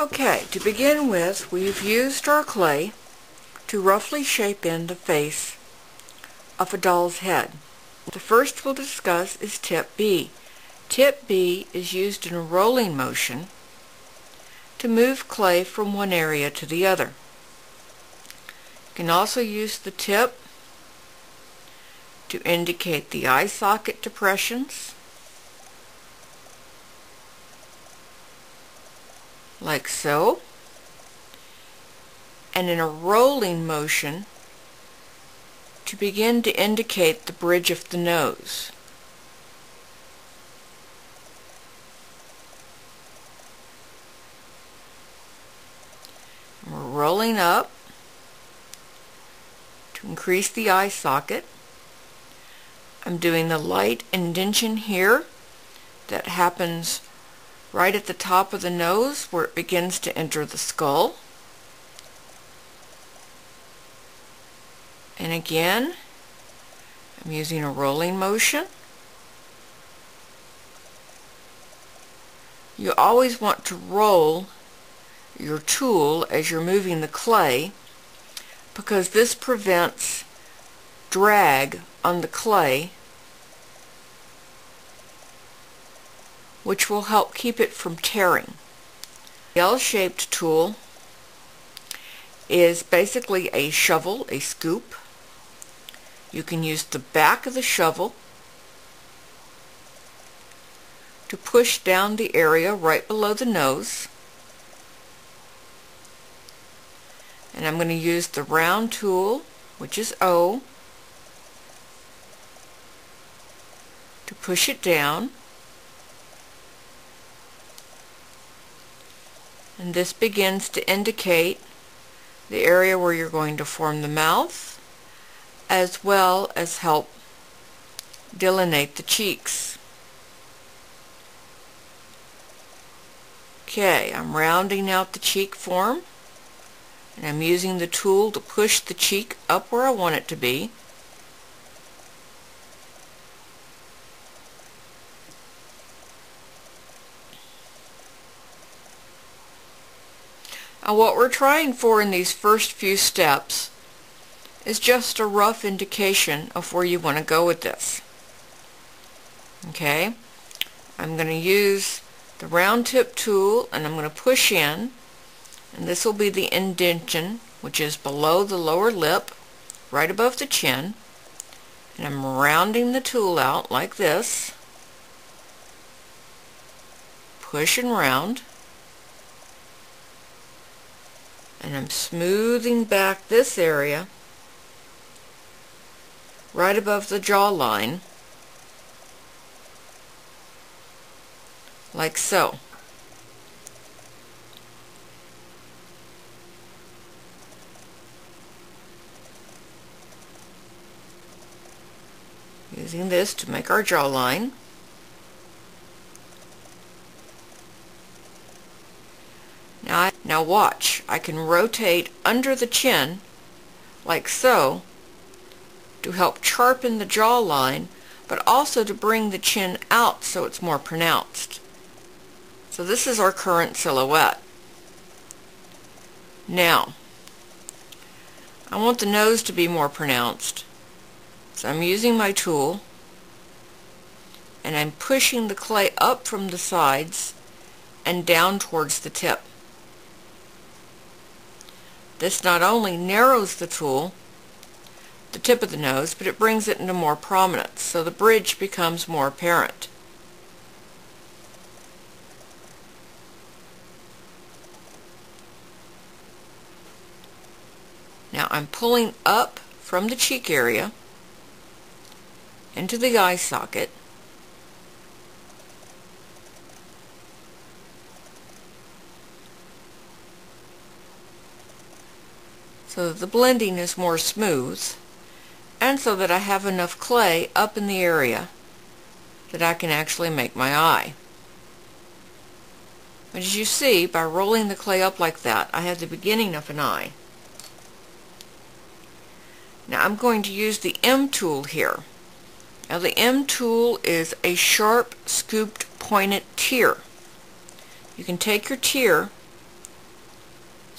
Okay, to begin with, we've used our clay to roughly shape in the face of a doll's head. The first we'll discuss is tip B. Tip B is used in a rolling motion to move clay from one area to the other. You can also use the tip to indicate the eye socket depressions, like so, and in a rolling motion to begin to indicate the bridge of the nose. We're rolling up to increase the eye socket. I'm doing the light indentation here that happens right at the top of the nose where it begins to enter the skull. And again, I'm using a rolling motion. You always want to roll your tool as you're moving the clay, because this prevents drag on the clay, which will help keep it from tearing. The L-shaped tool is basically a shovel, a scoop. You can use the back of the shovel to push down the area right below the nose. And I'm going to use the round tool, which is O, to push it down. And this begins to indicate the area where you're going to form the mouth, as well as help delineate the cheeks. Okay, I'm rounding out the cheek form, and I'm using the tool to push the cheek up where I want it to be. Now, what we're trying for in these first few steps is just a rough indication of where you want to go with this. Okay, I'm going to use the round tip tool and I'm going to push in, and this will be the indentation, which is below the lower lip, right above the chin, and I'm rounding the tool out like this, push and round, and I'm smoothing back this area right above the jawline, like so. Using this to make our jawline. Now watch, I can rotate under the chin like so to help sharpen the jawline, but also to bring the chin out so it's more pronounced. So this is our current silhouette. Now, I want the nose to be more pronounced, so I'm using my tool and I'm pushing the clay up from the sides and down towards the tip. This not only narrows the tip of the nose, but it brings it into more prominence, so the bridge becomes more apparent. Now I'm pulling up from the cheek area into the eye socket, so that the blending is more smooth, and so that I have enough clay up in the area that I can actually make my eye. But as you see, by rolling the clay up like that, I have the beginning of an eye. Now I'm going to use the M tool here. Now the M tool is a sharp, scooped, pointed tear. You can take your tear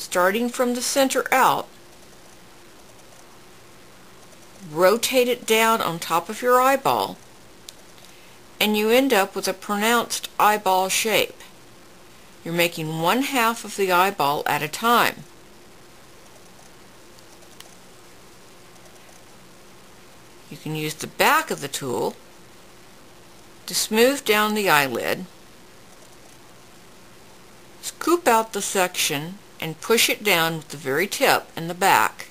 starting from the center out, rotate it down on top of your eyeball, and you end up with a pronounced eyeball shape. You're making one half of the eyeball at a time. You can use the back of the tool to smooth down the eyelid, scoop out the section, and push it down with the very tip in the back,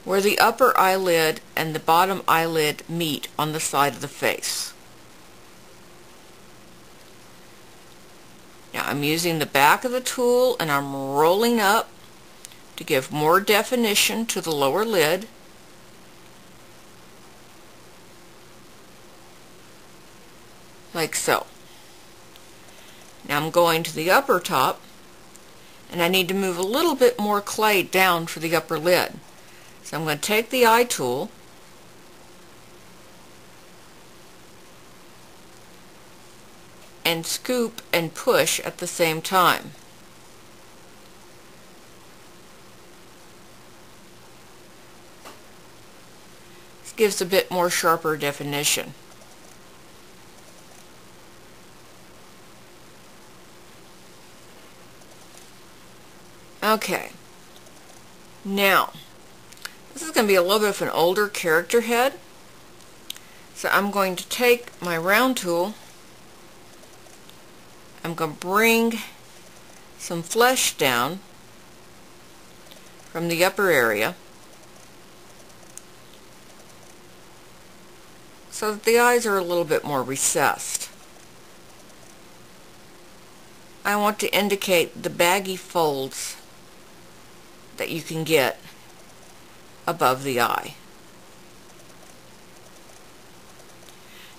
where the upper eyelid and the bottom eyelid meet on the side of the face. Now I'm using the back of the tool and I'm rolling up to give more definition to the lower lid. Like so. Now I'm going to the upper top, and I need to move a little bit more clay down for the upper lid. So I'm going to take the eye tool and scoop and push at the same time. This gives a bit more sharper definition. Okay, now this is going to be a little bit of an older character head, so I'm going to take my round tool, I'm going to bring some flesh down from the upper area so that the eyes are a little bit more recessed. I want to indicate the baggy folds that you can get above the eye.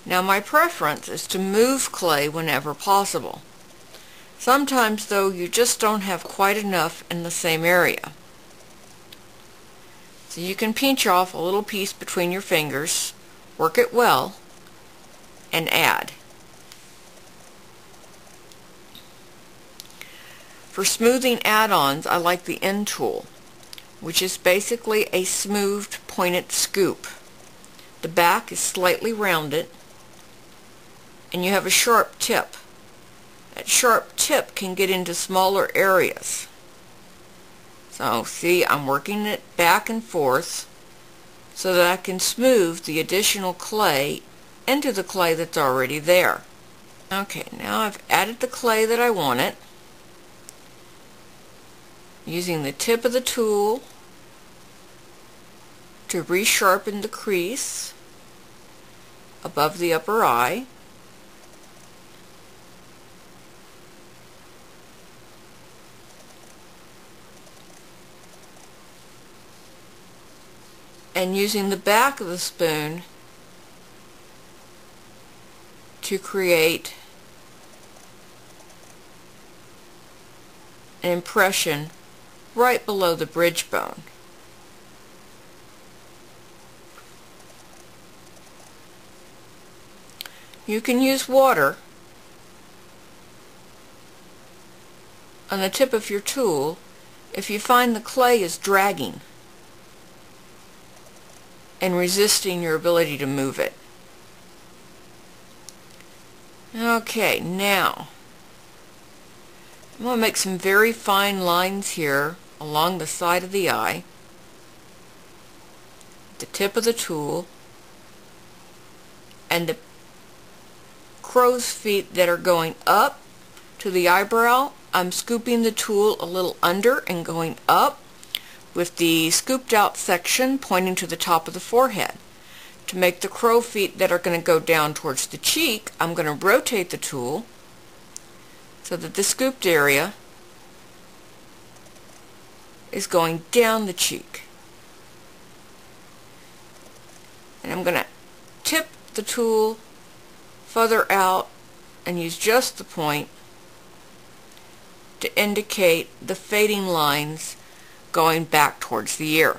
Now my preference is to move clay whenever possible. Sometimes though you just don't have quite enough in the same area. So you can pinch off a little piece between your fingers, work it well, and add. For smoothing add-ons, I like the end tool, which is basically a smoothed pointed scoop. The back is slightly rounded, and you have a sharp tip. That sharp tip can get into smaller areas. So see, I'm working it back and forth so that I can smooth the additional clay into the clay that's already there. Okay, now I've added the clay that I wanted. Using the tip of the tool to resharpen the crease above the upper eye. And using the back of the spoon to create an impression right below the bridge bone. You can use water on the tip of your tool if you find the clay is dragging and resisting your ability to move it. Okay, now I'm going to make some very fine lines here along the side of the eye, the tip of the tool, and the crow's feet that are going up to the eyebrow. I'm scooping the tool a little under and going up with the scooped out section pointing to the top of the forehead. To make the crow feet that are going to go down towards the cheek, I'm going to rotate the tool so that the scooped area is going down the cheek. And I'm going to tip the tool further out and use just the point to indicate the fading lines going back towards the ear.